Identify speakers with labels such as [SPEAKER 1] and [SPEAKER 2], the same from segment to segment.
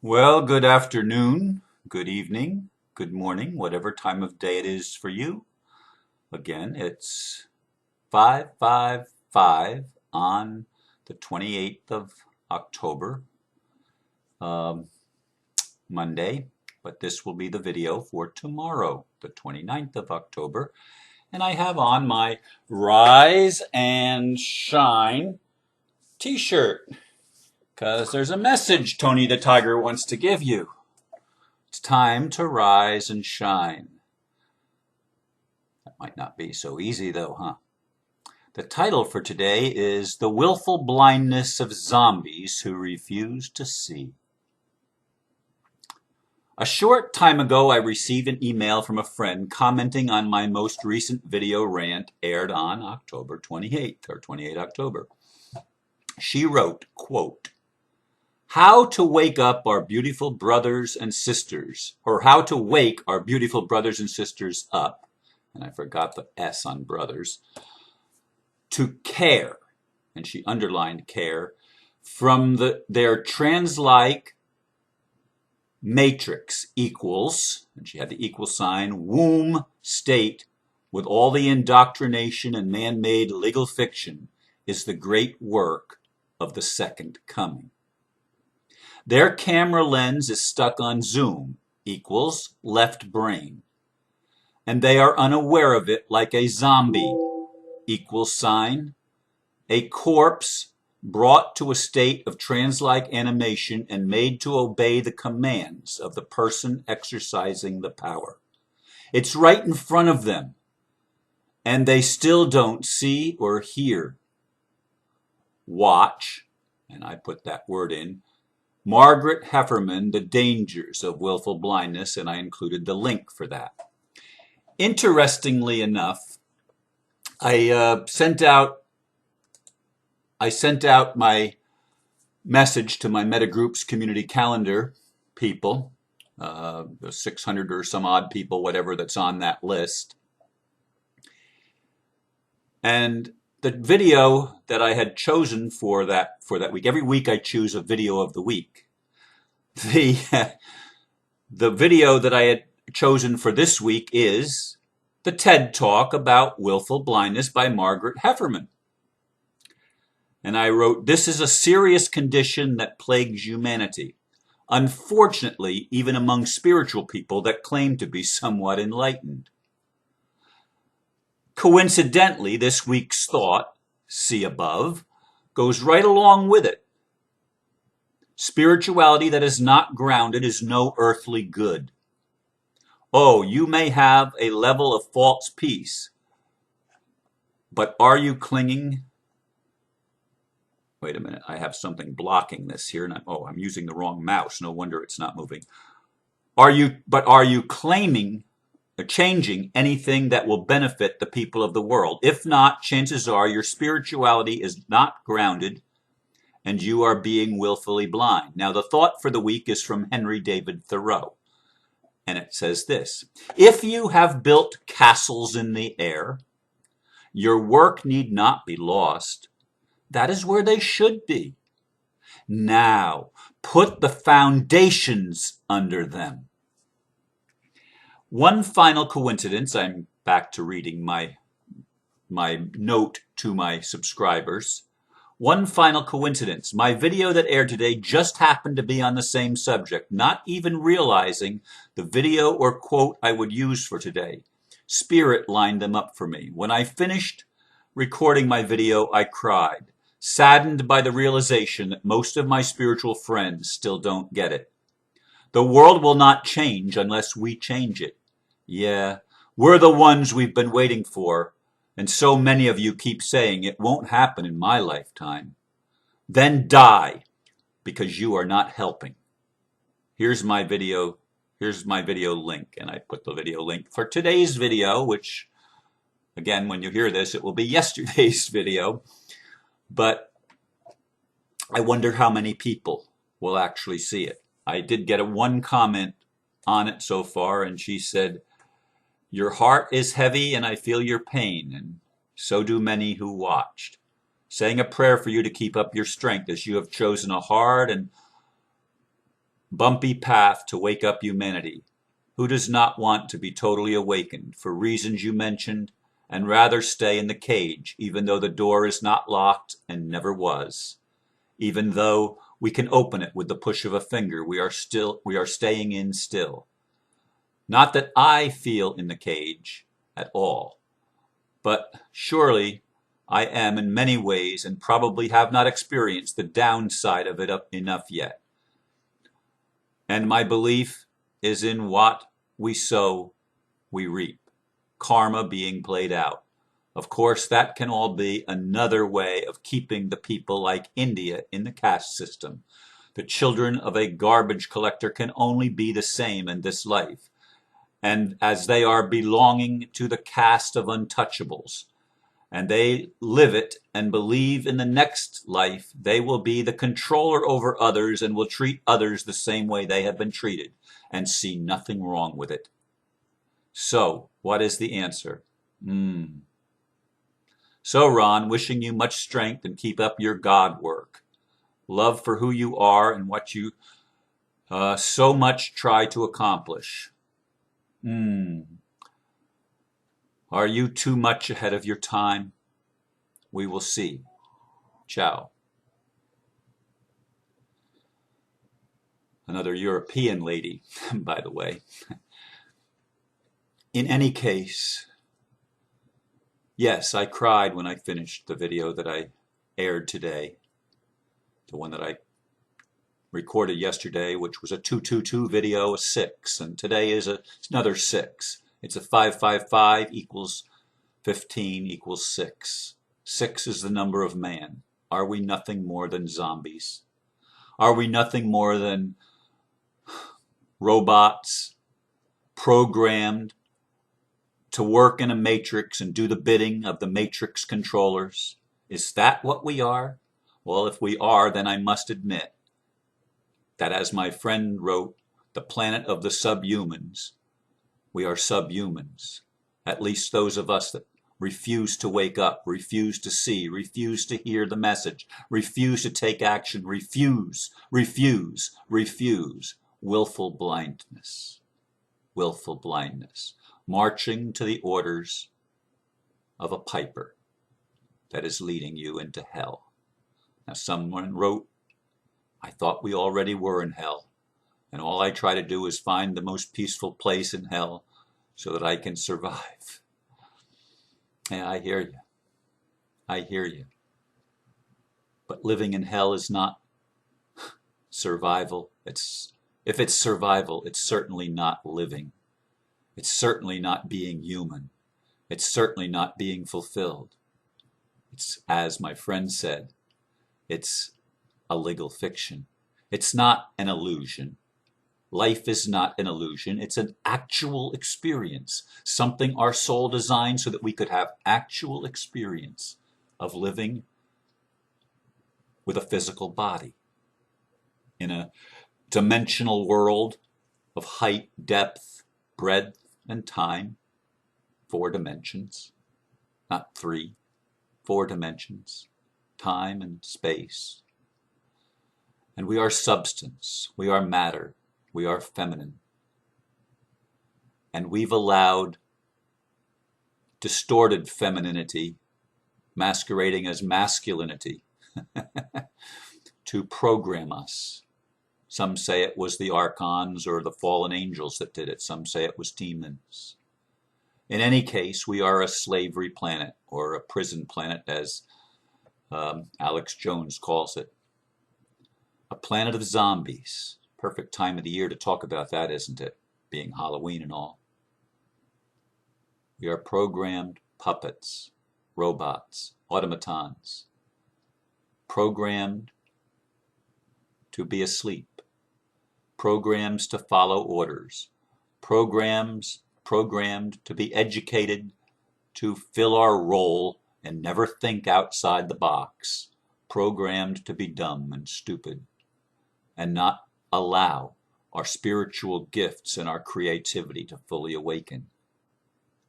[SPEAKER 1] Well, good afternoon, good evening, good morning, whatever time of day it is for you. Again, it's 5:55 on the 28th of October, um, Monday, but this will be the video for tomorrow, the 29th of October. And I have on my Rise and Shine t-shirt because there's a message Tony the Tiger wants to give you. It's time to rise and shine. That might not be so easy though, huh? The title for today is The Willful Blindness of Zombies Who Refuse to See. A short time ago, I received an email from a friend commenting on my most recent video rant aired on October 28th, or 28 October. She wrote, quote, "How to wake up our beautiful brothers and sisters, or how to wake our beautiful brothers and sisters up," and I forgot the S on brothers, "to care," and she underlined care, "from their trance-like matrix equals," and she had the equal sign, "womb state with all the indoctrination and man-made legal fiction is the great work of the second coming. Their camera lens is stuck on zoom equals left brain, and they are unaware of it like a zombie equals sign, a corpse brought to a state of trance-like animation and made to obey the commands of the person exercising the power. It's right in front of them, and they still don't see or hear. Watch," and I put that word in, "Margaret Hefferman, The Dangers of Willful Blindness," and I included the link for that. Interestingly enough, I sent out my message to my Metagroups community calendar people, the 600 or some odd people, whatever that's on that list. And the video that I had chosen for that week, every week I choose a video of the week. The video that I had chosen for this week is the TED Talk about willful blindness by Margaret Hefferman. And I wrote, "This is a serious condition that plagues humanity. Unfortunately, even among spiritual people that claim to be somewhat enlightened." Coincidentally, this week's thought, see above, goes right along with it. Spirituality that is not grounded is no earthly good. Oh, you may have a level of false peace, but are you clinging? Wait a minute, I have something blocking this here, and I'm using the wrong mouse. No wonder it's not moving. Are you claiming or changing anything that will benefit the people of the world? If not, chances are your spirituality is not grounded and you are being willfully blind. Now, the thought for the week is from Henry David Thoreau, and it says this: "If you have built castles in the air, your work need not be lost. That is where they should be. Now, put the foundations under them." One final coincidence, I'm back to reading my note to my subscribers. One final coincidence, my video that aired today just happened to be on the same subject, not even realizing the video or quote I would use for today. Spirit lined them up for me. When I finished recording my video, I cried, saddened by the realization that most of my spiritual friends still don't get it. The world will not change unless we change it. Yeah, we're the ones we've been waiting for, and so many of you keep saying it won't happen in my lifetime. Then die, because you are not helping. Here's my video link, and I put the video link for today's video, which, again, when you hear this, it will be yesterday's video. But I wonder how many people will actually see it. I did get one comment on it so far, and she said, "Your heart is heavy and I feel your pain, and so do many who watched. Saying a prayer for you to keep up your strength as you have chosen a hard and bumpy path to wake up humanity. Who does not want to be totally awakened for reasons you mentioned and rather stay in the cage even though the door is not locked and never was? Even though we can open it with the push of a finger, we are staying in still. Not that I feel in the cage at all, but surely I am in many ways and probably have not experienced the downside of it enough yet. And my belief is in what we sow, we reap. Karma being played out. Of course, that can all be another way of keeping the people like India in the caste system. The children of a garbage collector can only be the same in this life, and as they are belonging to the caste of untouchables, and they live it and believe in the next life, they will be the controller over others and will treat others the same way they have been treated and see nothing wrong with it. So, what is the answer? So, Ron, wishing you much strength and keep up your God work. Love for who you are and what you so much try to accomplish. Are you too much ahead of your time? We will see. Ciao. Another European lady, by the way. In any case, yes, I cried when I finished the video that I aired today. The one that I recorded yesterday, which was a 222 video, a 6, and today is another 6. It's a 555 equals 15 equals 6. 6 is the number of man. Are we nothing more than zombies? Are we nothing more than robots programmed to work in a matrix and do the bidding of the matrix controllers? Is that what we are? Well, if we are, then I must admit that, as my friend wrote, the planet of the subhumans, we are subhumans. At least those of us that refuse to wake up, refuse to see, refuse to hear the message, refuse to take action, refuse. Willful blindness. Willful blindness. Marching to the orders of a piper that is leading you into hell. Now, someone wrote, I thought we already were in hell, and all I try to do is find the most peaceful place in hell so that I can survive. Yeah, I hear you. I hear you. But living in hell is not survival. If it's survival, it's certainly not living. It's certainly not being human. It's certainly not being fulfilled. It's, as my friend said, it's a legal fiction. It's not an illusion. Life is not an illusion. It's an actual experience. Something our soul designed so that we could have actual experience of living with a physical body in a dimensional world of height, depth, breadth, and time. 4 dimensions, not 3. 4 dimensions, time and space. And we are substance, we are matter, we are feminine. And we've allowed distorted femininity, masquerading as masculinity, to program us. Some say it was the archons or the fallen angels that did it. Some say it was demons. In any case, we are a slavery planet, or a prison planet, as Alex Jones calls it. A planet of zombies. Perfect time of the year to talk about that, isn't it? Being Halloween and all. We are programmed puppets, robots, automatons. Programmed to be asleep. Programs to follow orders. Programmed to be educated to fill our role and never think outside the box. Programmed to be dumb and stupid and not allow our spiritual gifts and our creativity to fully awaken.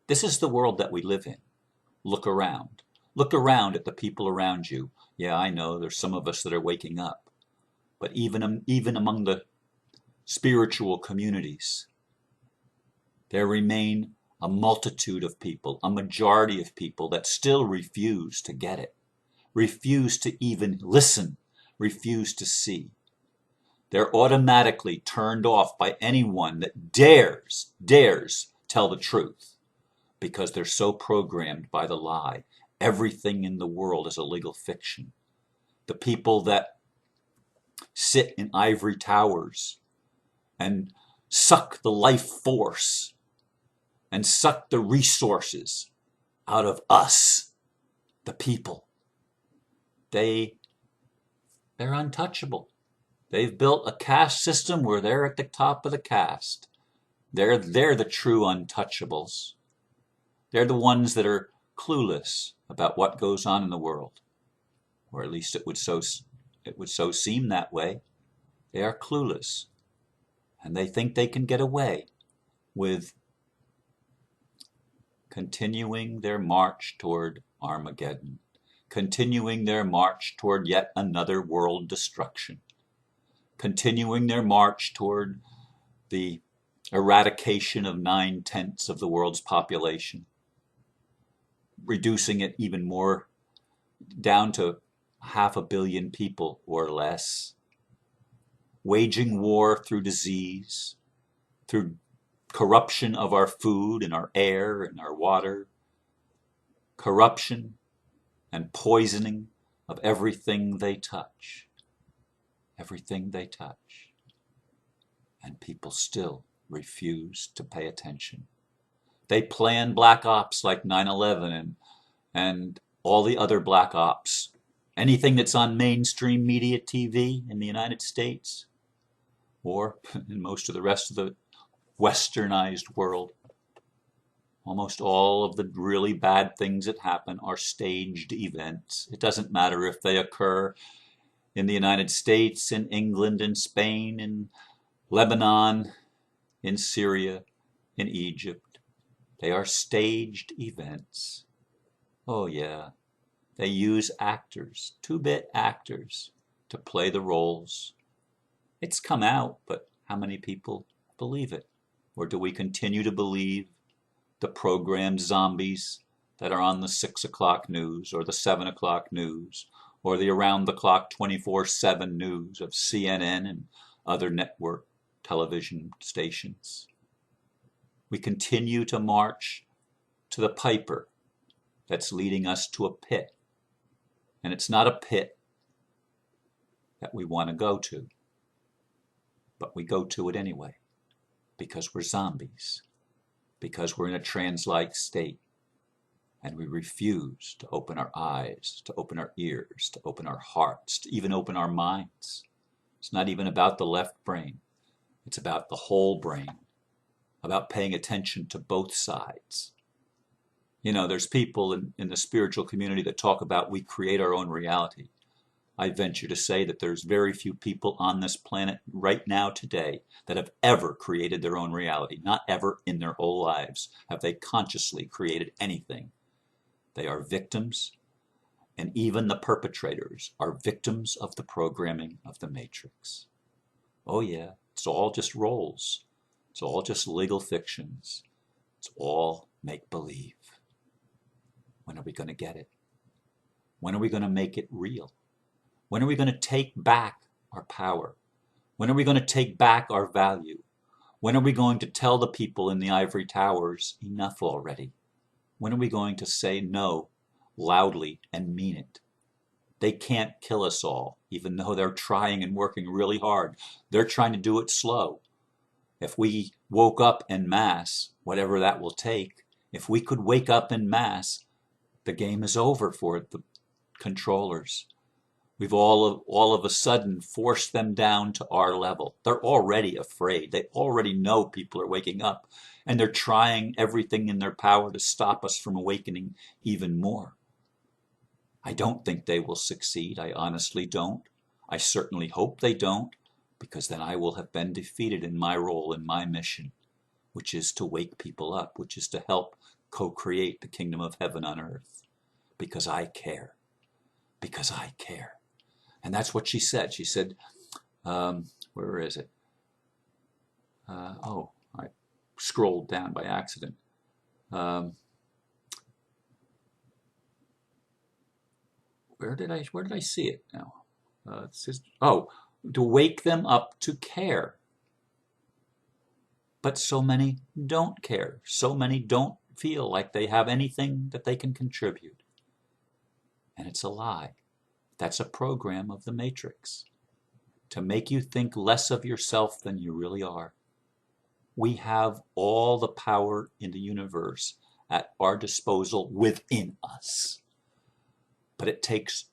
[SPEAKER 1] This is the world that we live in. Look around. Look around at the people around you. Yeah, I know there's some of us that are waking up. But even among the spiritual communities, there remain a multitude of people, a majority of people that still refuse to get it, refuse to even listen, refuse to see. They're automatically turned off by anyone that dares tell the truth, because they're so programmed by the lie. Everything in the world is a legal fiction. The people that sit in ivory towers and suck the life force and suck the resources out of us, the people, they're untouchable. They've built a caste system where they're at the top of the caste. They're the true untouchables. They're the ones that are clueless about what goes on in the world, or at least it would so seem that way. They are clueless, and they think they can get away with continuing their march toward Armageddon, continuing their march toward yet another world destruction, continuing their march toward the eradication of 9/10 of the world's population, reducing it even more down to 500 million people or less, waging war through disease, through corruption of our food and our air and our water, corruption and poisoning of everything they touch. Everything they touch. And people still refuse to pay attention. They plan black ops like 9/11 and all the other black ops. Anything that's on mainstream media TV in the United States or in most of the rest of the westernized world, almost all of the really bad things that happen are staged events. It doesn't matter if they occur in the United States, in England, in Spain, in Lebanon, in Syria, in Egypt. They are staged events. Oh yeah, they use actors, 2-bit actors, to play the roles. It's come out, but how many people believe it? Or do we continue to believe the programmed zombies that are on the 6 o'clock news or the 7 o'clock news or the around-the-clock 24/7 news of CNN and other network television stations? We continue to march to the piper that's leading us to a pit. And it's not a pit that we want to go to, but we go to it anyway because we're zombies, because we're in a trance-like state, and we refuse to open our eyes, to open our ears, to open our hearts, to even open our minds. It's not even about the left brain. It's about the whole brain, about paying attention to both sides. You know, there's people in the spiritual community that talk about we create our own reality. I venture to say that there's very few people on this planet right now today that have ever created their own reality. Not ever in their whole lives have they consciously created anything. They are victims, and even the perpetrators are victims of the programming of the Matrix. Oh yeah, it's all just roles. It's all just legal fictions. It's all make-believe. When are we going to get it? When are we going to make it real? When are we going to take back our power? When are we going to take back our value? When are we going to tell the people in the ivory towers, enough already? When are we going to say no loudly and mean it? They can't kill us all, even though they're trying and working really hard. They're trying to do it slow. If we woke up en masse, whatever that will take, if we could wake up en masse, the game is over for the controllers. We've all of a sudden forced them down to our level. They're already afraid. They already know people are waking up, and they're trying everything in their power to stop us from awakening even more. I don't think they will succeed. I honestly don't. I certainly hope they don't, because then I will have been defeated in my role, in my mission, which is to wake people up, which is to help co-create the kingdom of heaven on earth, because I care. Because I care. And that's what she said. She said, where is it? Oh, I scrolled down by accident. Um, where did I see it now? It says, oh, to wake them up to care. But so many don't care. So many don't feel like they have anything that they can contribute. And it's a lie. That's a program of the Matrix to make you think less of yourself than you really are. We have all the power in the universe at our disposal within us. But it takes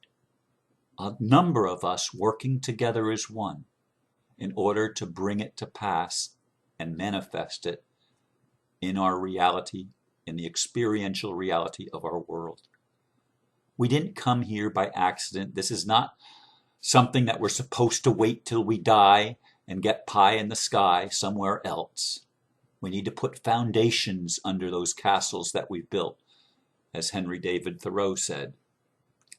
[SPEAKER 1] a number of us working together as one in order to bring it to pass and manifest it in our reality, in the experiential reality of our world. We didn't come here by accident. This is not something that we're supposed to wait till we die and get pie in the sky somewhere else. We need to put foundations under those castles that we've built. As Henry David Thoreau said,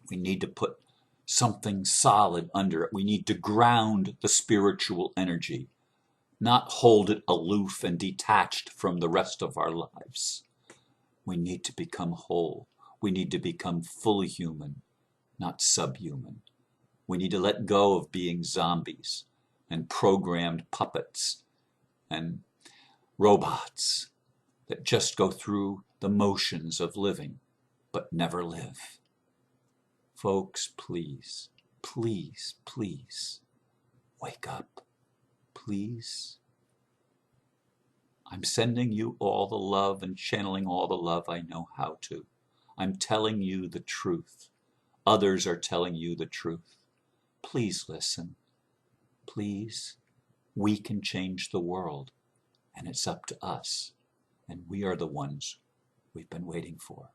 [SPEAKER 1] we need to put something solid under it. We need to ground the spiritual energy, not hold it aloof and detached from the rest of our lives. We need to become whole. We need to become fully human, not subhuman. We need to let go of being zombies and programmed puppets and robots that just go through the motions of living but never live. Folks, please, please, please, wake up. Please. I'm sending you all the love and channeling all the love I know how to. I'm telling you the truth. Others are telling you the truth. Please listen. Please. We can change the world, and it's up to us, and we are the ones we've been waiting for.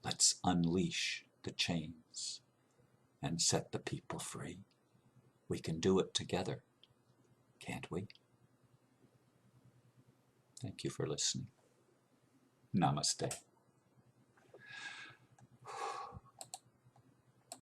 [SPEAKER 1] Let's unleash the chains and set the people free. We can do it together, can't we? Thank you for listening. Namaste.